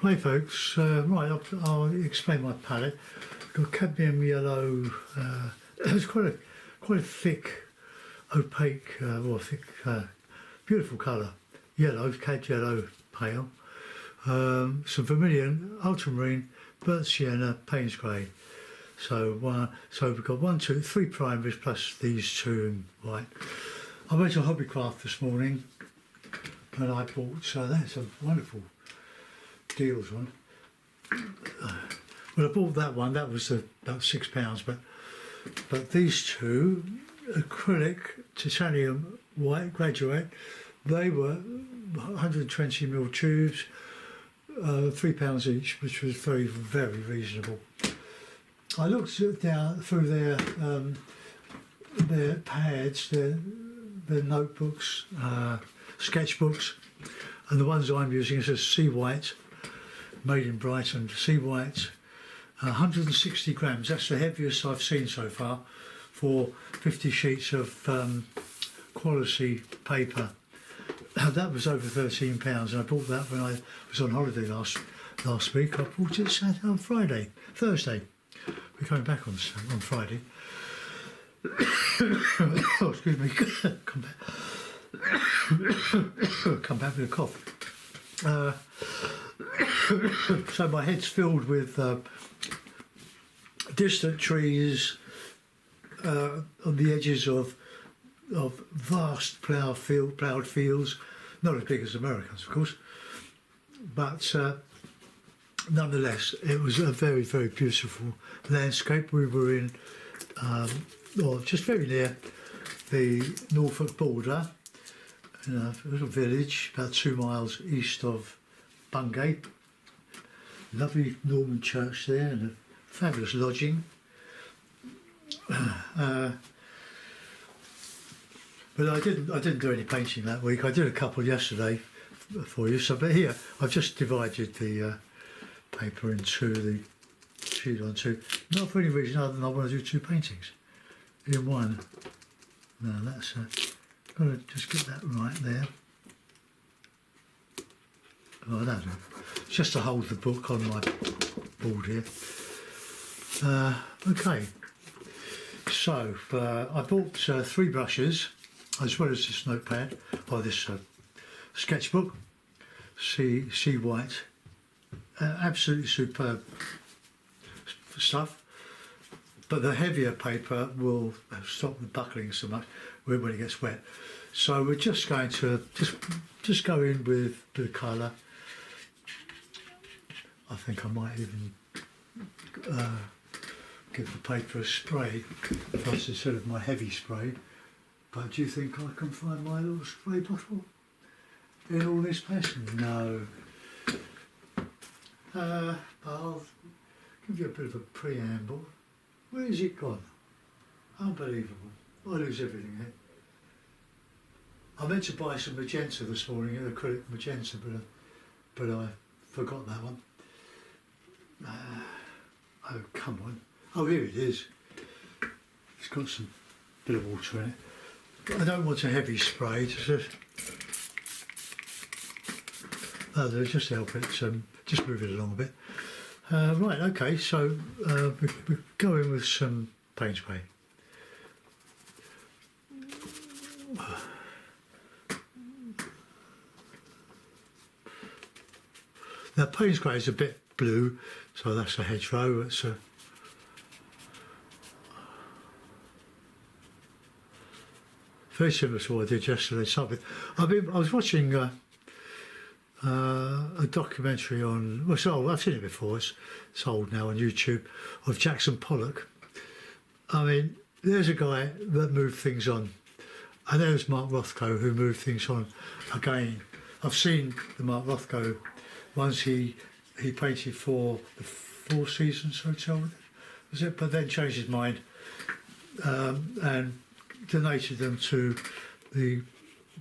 Hi folks, right, I'll explain my palette. Got cadmium yellow, it's quite a thick, opaque, beautiful colour. Yellow, cad yellow pale. Some vermilion, ultramarine, burnt sienna, Payne's grey. So we've got 3 primaries plus these 2 in white. I went to Hobbycraft this morning and I bought, that's a wonderful deals on. Well, I bought that one. That was about £6, but these 2 acrylic titanium white graduate, they were 120mm tubes, £3 each, which was very very reasonable. I looked down through their pads, their notebooks, sketchbooks, and the ones I'm using is a sea white. Made in Brighton, sea white, 160 grams. That's the heaviest I've seen so far for 50 sheets of quality paper. That was over £13, and I bought that when I was on holiday last week. I bought it on Thursday. We're coming back on Friday. Oh, excuse me. Come back with a cough. So my head's filled with distant trees on the edges of vast ploughed fields, not as big as Americans, of course, but nonetheless, it was a very very beautiful landscape. We were in, or just very near the Norfolk border, in a little village about 2 miles east of Bungay. Lovely Norman church there and a fabulous lodging. But I didn't do any painting that week. I did a couple yesterday for you. But here I've just divided the paper into the sheet on 2. Not for any reason other than I want to do 2 paintings in one. Now that's got to just get that right there. Oh, that'll do. Just to hold the book on my board here. Okay, so I bought 3 brushes as well as this notepad, or this sketchbook, sea white, absolutely superb stuff, but the heavier paper will stop the buckling so much when it gets wet. So we're just going to just go in with the colour. I think I might even give the paper a spray first instead of my heavy spray. But do you think I can find my little spray bottle in all this mess? No. I'll give you a bit of a preamble. Where has it gone? Unbelievable. I lose everything here. I meant to buy some magenta this morning, acrylic magenta, but I forgot that one. Oh, come on. Oh, here it is. It's got some bit of water in it. I don't want a heavy spray, just help it, just move it along a bit. Right, okay, so we go in with some paint spray. Now, Payne's grey is a bit blue, so that's a hedgerow. It's a very similar to what I did yesterday. I was watching a documentary on. Well, I've seen it before. It's old now on YouTube, of Jackson Pollock. I mean, there's a guy that moved things on, and there's Mark Rothko who moved things on again. I've seen the Mark Rothko. Once he painted for the Four Seasons Hotel, was it? But then changed his mind and donated them to the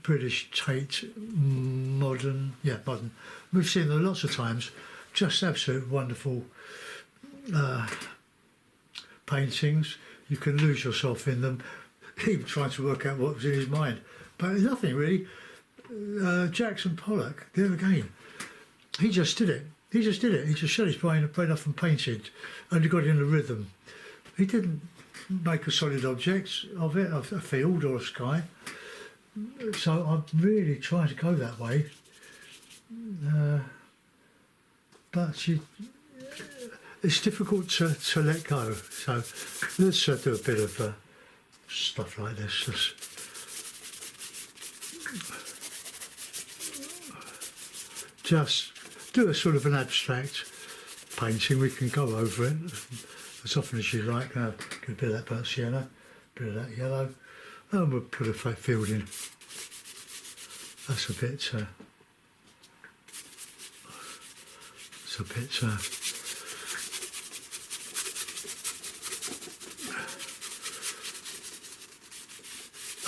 British Tate modern. We've seen them lots of times. Just absolute wonderful paintings. You can lose yourself in them, even trying to work out what was in his mind. But nothing really. Jackson Pollock, there again. He just did it. He just did it. He just shut his brain off and painted, and he got in the rhythm. He didn't make a solid object of it, of a field or a sky. So I'm really trying to go that way. But it's difficult to let go. So let's do a bit of stuff like this. Just do a sort of an abstract painting. We can go over it as often as you like. Get a bit of that burnt yellow, a bit of that yellow, and we'll put a field in. That's a bit. It's a bit.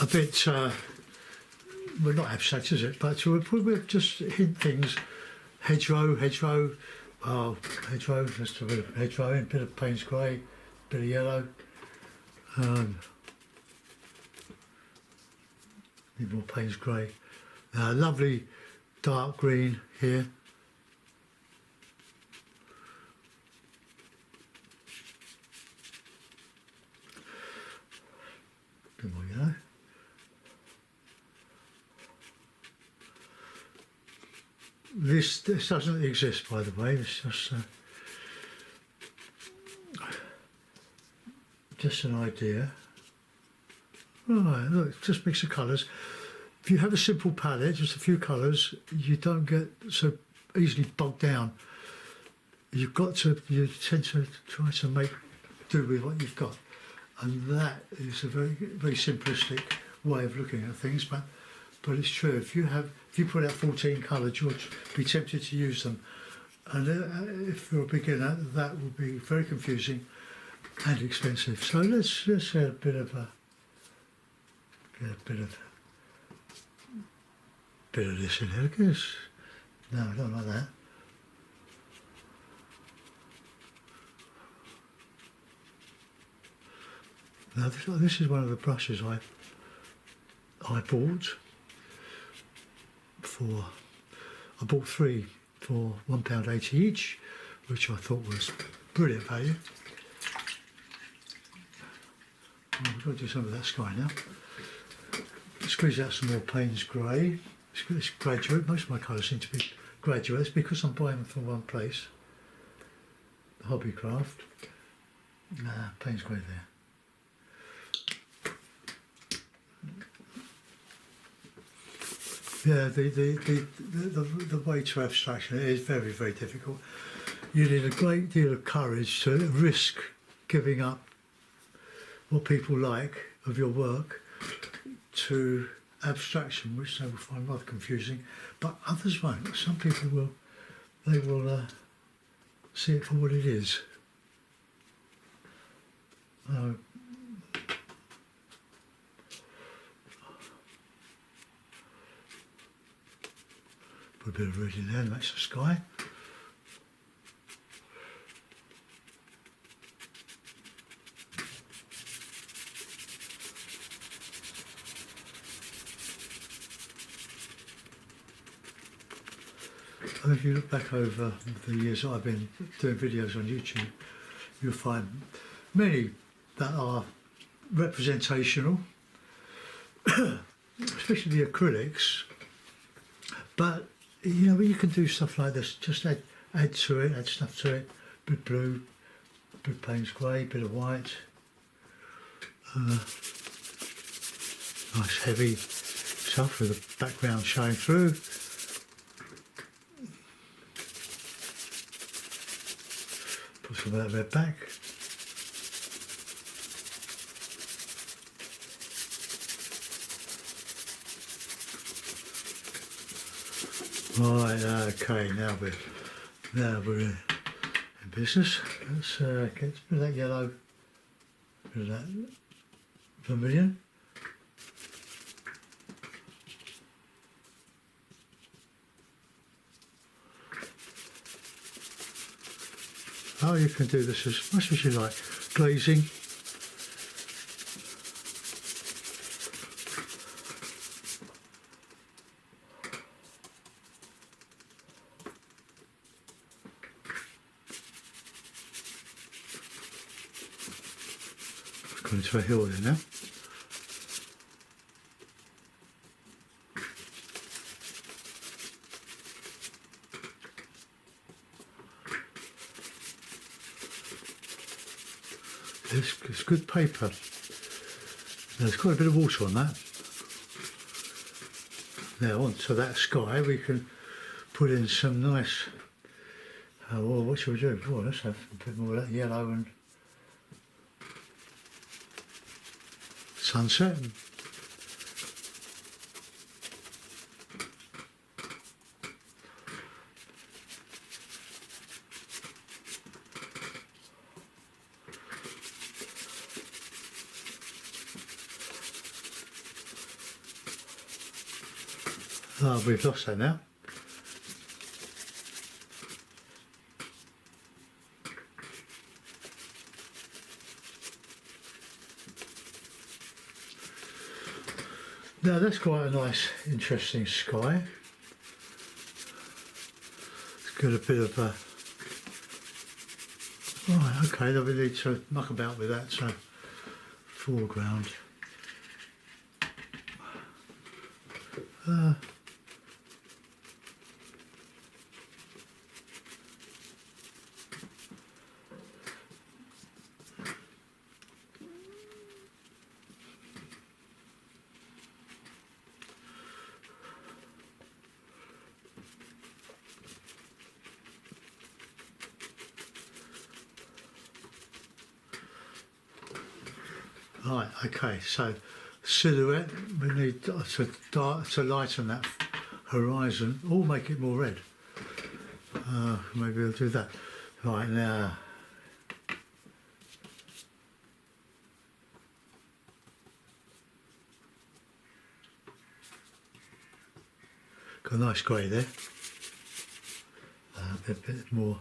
A bit. Well, not abstract, is it? But we'll just hint things. Hedgerow. Oh, hedgerow. Just a bit of hedgerow in. A bit of Payne's grey. A bit of yellow. Need more Payne's grey. Lovely dark green here. A bit more yellow. This doesn't exist, by the way. It's just an idea. Right, look, just mix the colours. If you have a simple palette, just a few colours, you don't get so easily bogged down. You tend to try to make do with what you've got, and that is a very, very simplistic way of looking at things. But it's true. If you put out 14 colours, you'll be tempted to use them, and if you're a beginner, that will be very confusing and expensive. So let's get a bit of this in here, I guess. No, I don't like that. Now this is one of the brushes I bought for. I bought 3 for £1.80 each, which I thought was brilliant value. Oh, we've got to do some of that sky now. Squeeze out some more Payne's grey. It's graduate. Most of my colours seem to be graduate. It's because I'm buying them from one place. Hobbycraft. Payne's grey there. Yeah, the way to abstraction is very, very difficult. You need a great deal of courage to risk giving up what people like of your work to abstraction, which they will find rather confusing, but others won't. Some people will. They will see it for what it is. Put a bit of red in there to match the sky. If you look back over the years that I've been doing videos on YouTube, you'll find many that are representational, especially the acrylics. But you know, you can do stuff like this. Just add to it, add stuff to it. Bit blue, bit Payne's grey, bit of white. Nice heavy stuff with the background showing through. Put some of that red back. Right, okay, now we're in business. Let's get a bit of that yellow, a bit of that vermilion. Oh, you can do this as much as you like. Glazing. Going to a hill there now. It's good paper. There's quite a bit of water on that. Now onto that sky we can put in some nice, well, what should we do? Well, let's have a bit more of that yellow and sunset. Oh, we've lost that now. Now that's quite a nice, interesting sky. It's got a bit of a... Right, okay, then we need to muck about with that, so foreground. Right, okay, so silhouette, we need to lighten that horizon, or make it more red. Maybe we'll do that. Right, now. Got a nice grey there. A bit more.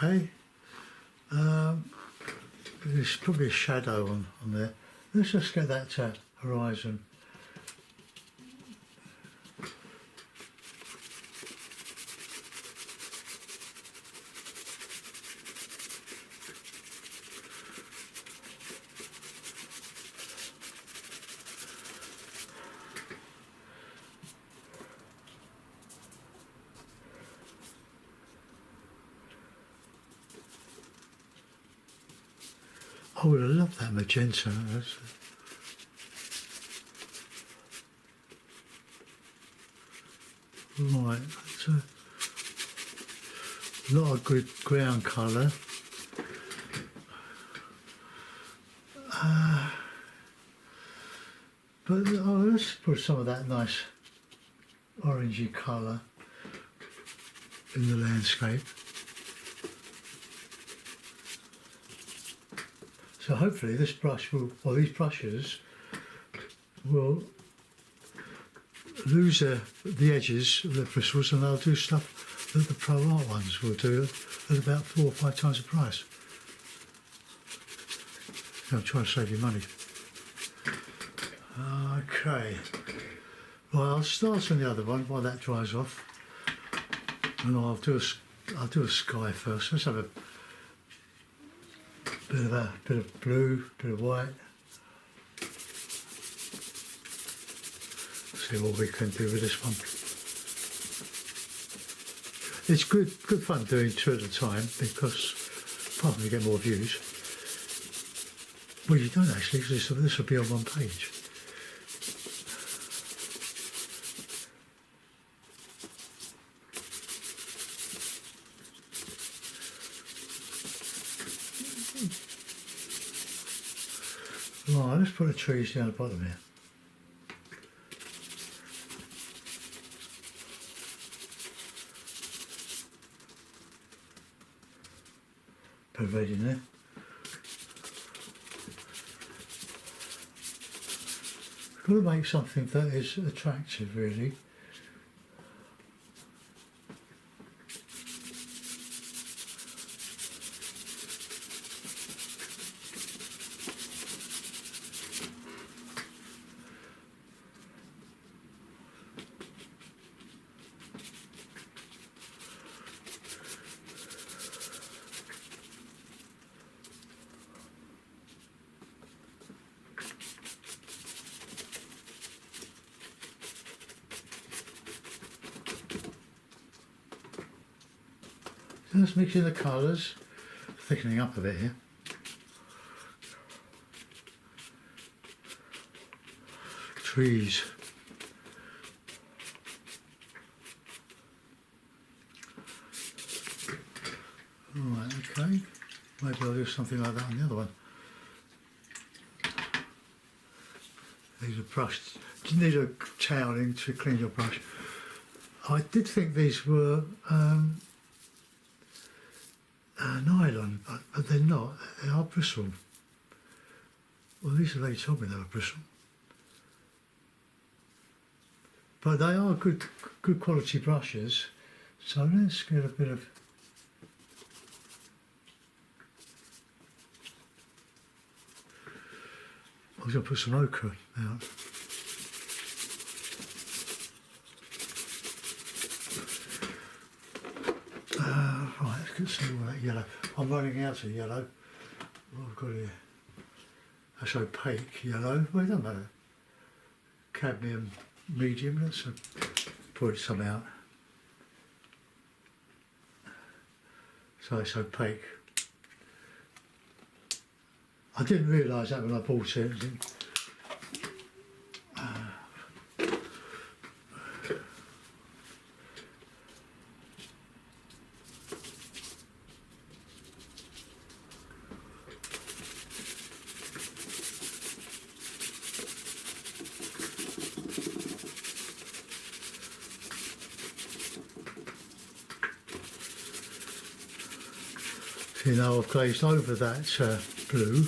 Okay, there's probably a shadow on there. Let's just get that horizon. I would have loved that magenta. Right, that's a lot of good ground colour. But let's put some of that nice orangey colour in the landscape. So hopefully this brush will, or these brushes will lose the edges of the bristles, and they'll do stuff that the Pro Art ones will do at about 4 or 5 times the price. I'm trying to save you money. Okay. Well, I'll start on the other one while that dries off, and I'll do a sky first. Let's have a bit of blue, bit of white. See what we can do with this one. It's good fun doing 2 at a time, because apart from you get more views. Well, you don't actually, because this will be on one page. Right, let's put the trees down the bottom here. Put a red in there. We've got to make something that is attractive, really. Just mixing the colours, thickening up a bit here. Trees. Alright, okay. Maybe I'll do something like that on the other one. These are brushed. You need a toweling to clean your brush. I did think these were nylon, but they're not. They are bristle. Well, at least the lady told me they were bristle. But they are good quality brushes. So let's get a bit of I was going to put some ochre out. Right, let's get some of that yellow. I'm running out of yellow. What I've got here? That's opaque yellow. Well, it doesn't matter. Cadmium medium. Let's put some out. So it's opaque. I didn't realise that when I bought it. You know, I've glazed over that blue.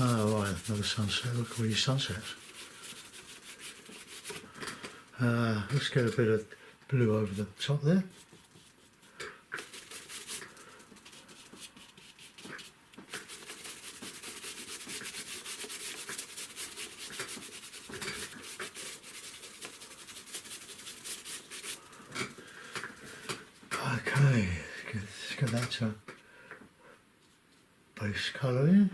Oh, right, another sunset. Look at all these sunsets. Let's get a bit of blue over the top there. Okay, let's get that base colour in.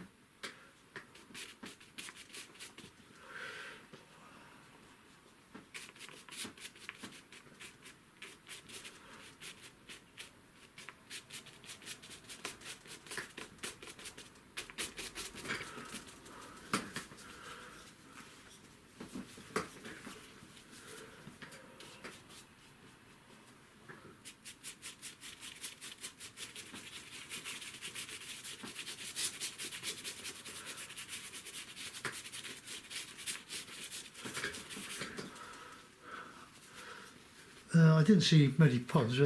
I didn't see many ponds,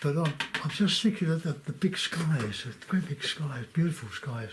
but I'm just thinking of the big skies, the great big skies, beautiful skies.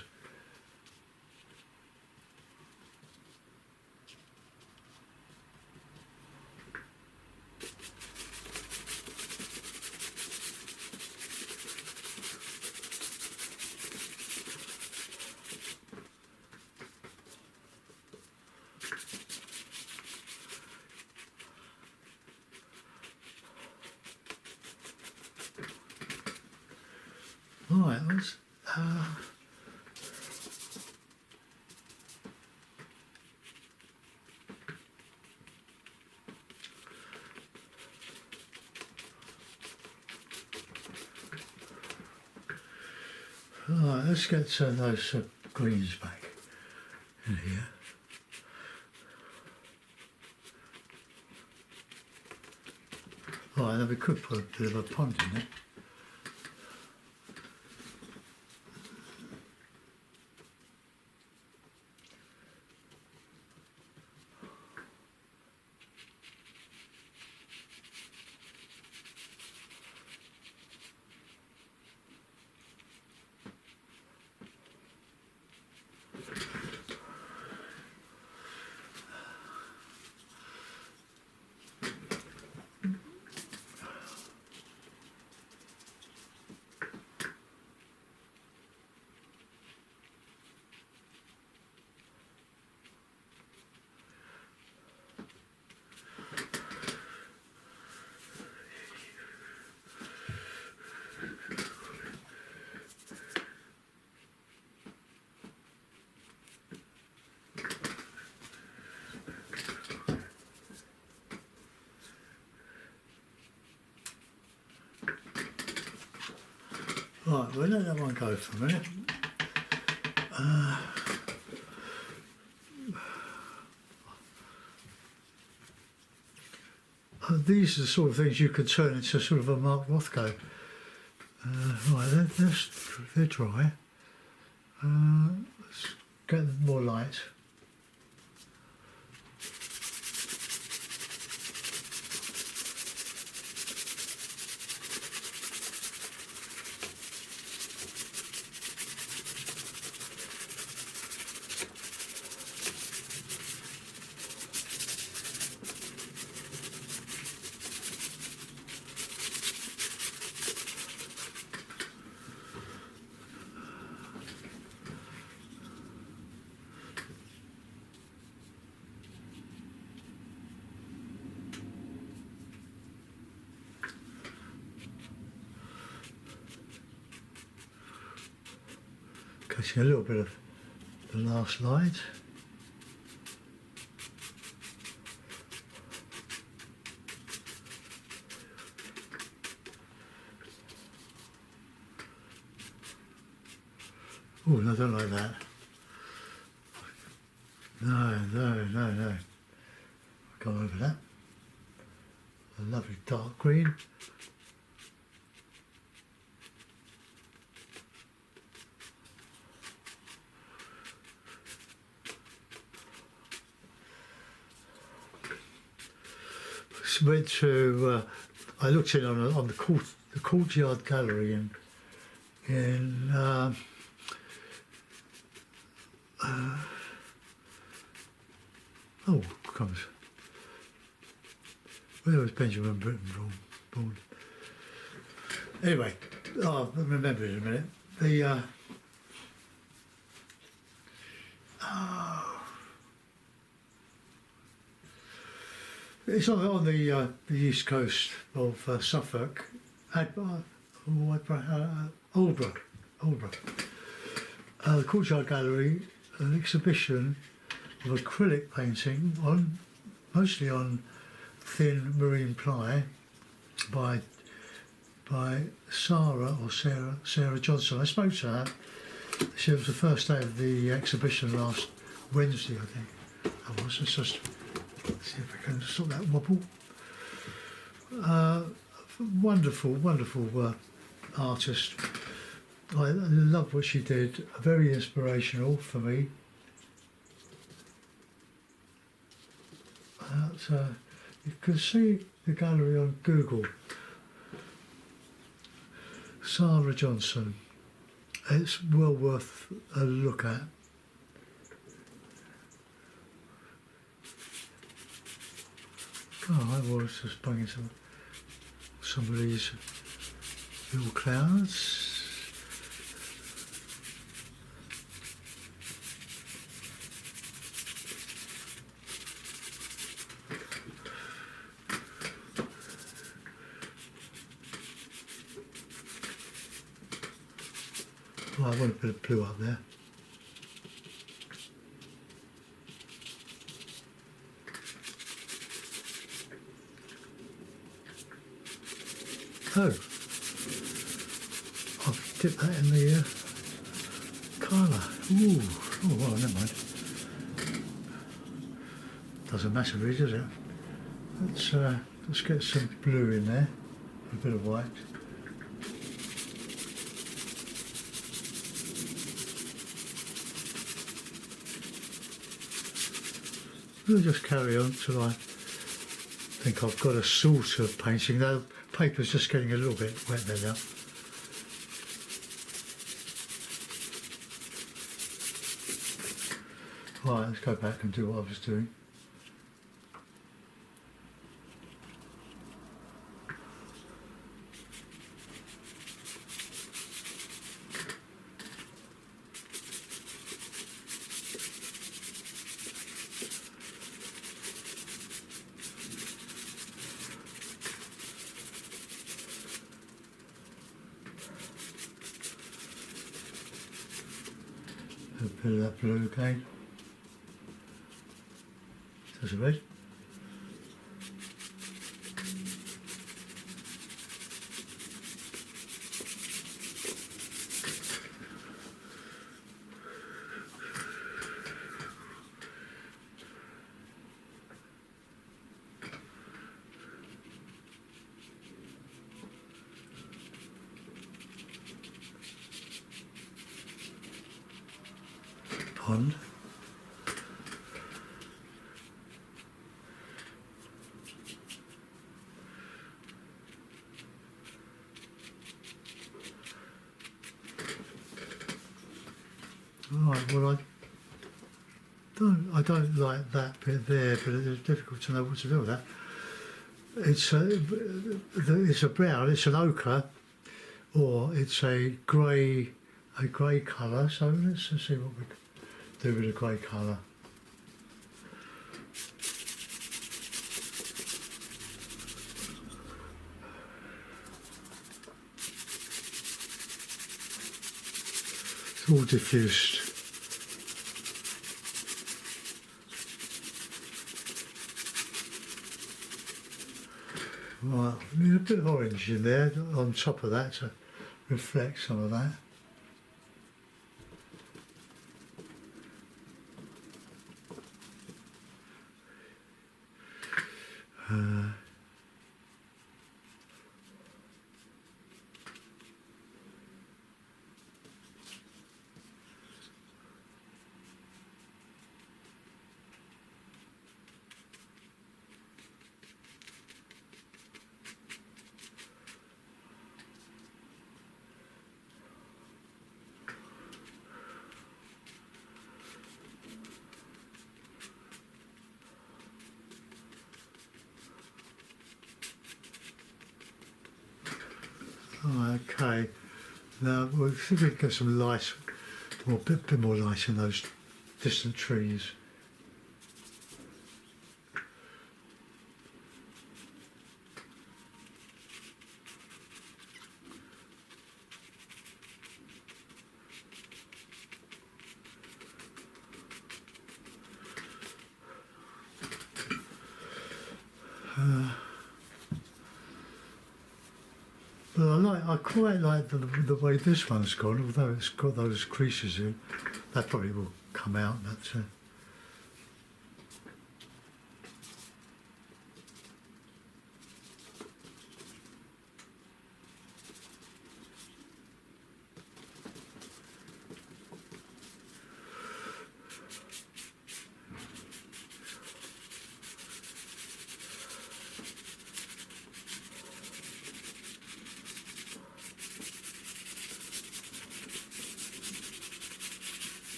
Right, let's right, let's get those greens back in here. Right, then we could put a bit of a pond in there. Right, we'll let that one go for a minute. These are the sort of things you could turn into sort of a Mark Rothko. Right, they're dry. Let's get them more light. Catching a little bit of the last light. Oh, no, I don't like that. No. Go over that. A lovely dark green. Went to I looked in on the courtyard gallery in oh crumbs. Where was Benjamin Britten born? Anyway, I'll remember it in a minute. The it's on the east coast of Suffolk, Aldborough. The Courtyard Gallery, an exhibition of acrylic painting mostly on thin marine ply by Sarah Johnson. I spoke to her. She was the first day of the exhibition last Wednesday, I think. I was just. See if I can sort that wobble. Wonderful artist. I love what she did. Very inspirational for me. You can see the gallery on Google. Sarah Johnson. It's well worth a look at. Oh, I was just bringing some of these little clouds. Oh, I want a bit of blue up there. Oh, I've dipped that in the colour. Ooh, oh well, never mind. Doesn't matter really, does it? Let's get some blue in there, a bit of white. We'll just carry on till I think I've got a sort of painting. The paper's just getting a little bit wet there now. Right, let's go back and do what I was doing. A bit of that blue again. There's a red. on. Right, well I don't like that bit there, but it's difficult to know what to do with that. It's a brown, it's an ochre, or it's a grey colour. So let's see what we can do with a grey colour. It's all diffused. Right, there's a bit of orange in there on top of that to reflect some of that. Okay, now we'll see if we can get some light, or a bit more light in those distant trees. But I quite like the way this one's gone, although it's got those creases in. That probably will come out. That's right.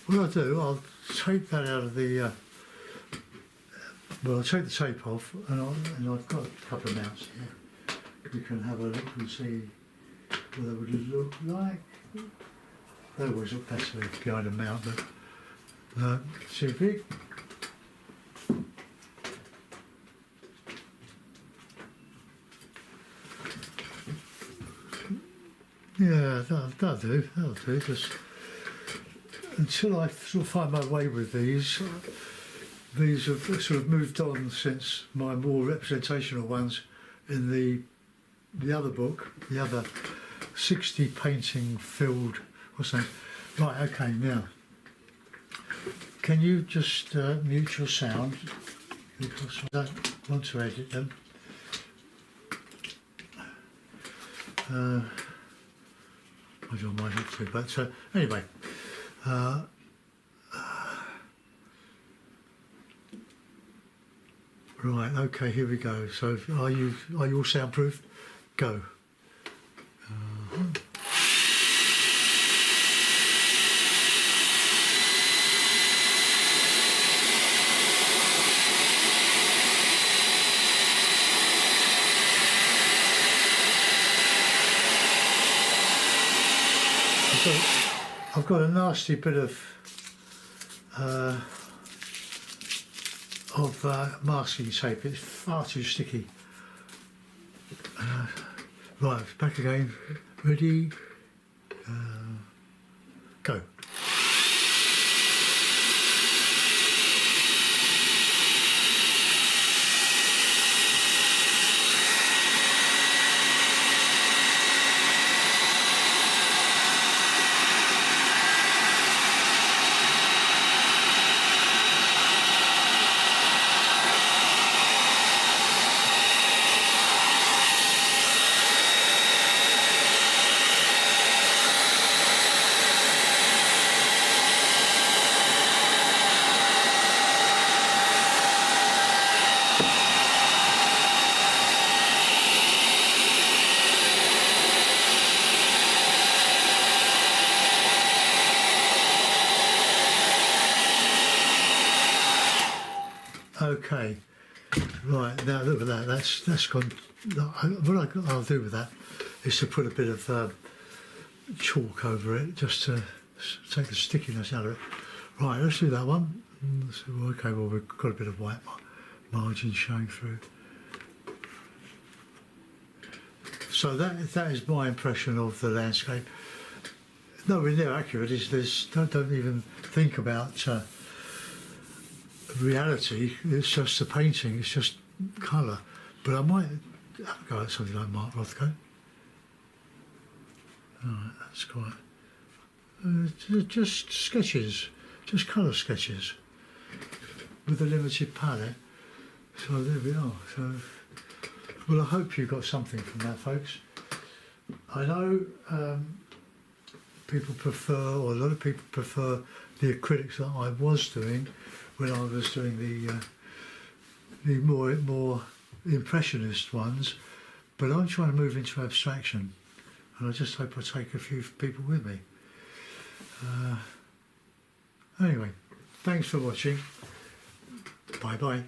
What I'll do, I'll take that out of the. Well, I'll take the tape off, and I've got a couple of mounts here. We can have a look and see what that would look like. They always look better behind a mount, but too big. Yeah, that'll do. Just until I sort of find my way with these. These have sort of moved on since my more representational ones in the other book, the other 60 painting filled or something. Right, okay, now can you just mute your sound, because I don't want to edit them. I don't mind it too, but anyway. Right, okay, here we go. So are you all soundproof? Go. I've got a nasty bit of masking tape. It's far too sticky. Right, back again. Ready? Go. Okay, right, now look at that, that's gone. What I'll do with that is to put a bit of chalk over it, just to take the stickiness out of it. Right, let's do that one. Okay, well, we've got a bit of white margin showing through. So that is my impression of the landscape. Nowhere near accurate. Don't even think about reality. It's just a painting. It's just colour. But I might have a go at something like Mark Rothko. All right, that's quite just sketches, just colour sketches with a limited palette. So there we are. So, well, I hope you got something from that, folks. I know people prefer, or a lot of people prefer, the acrylics that I was doing when I was doing the more impressionist ones, but I'm trying to move into abstraction, and I just hope I take a few people with me. Anyway, thanks for watching. Bye bye.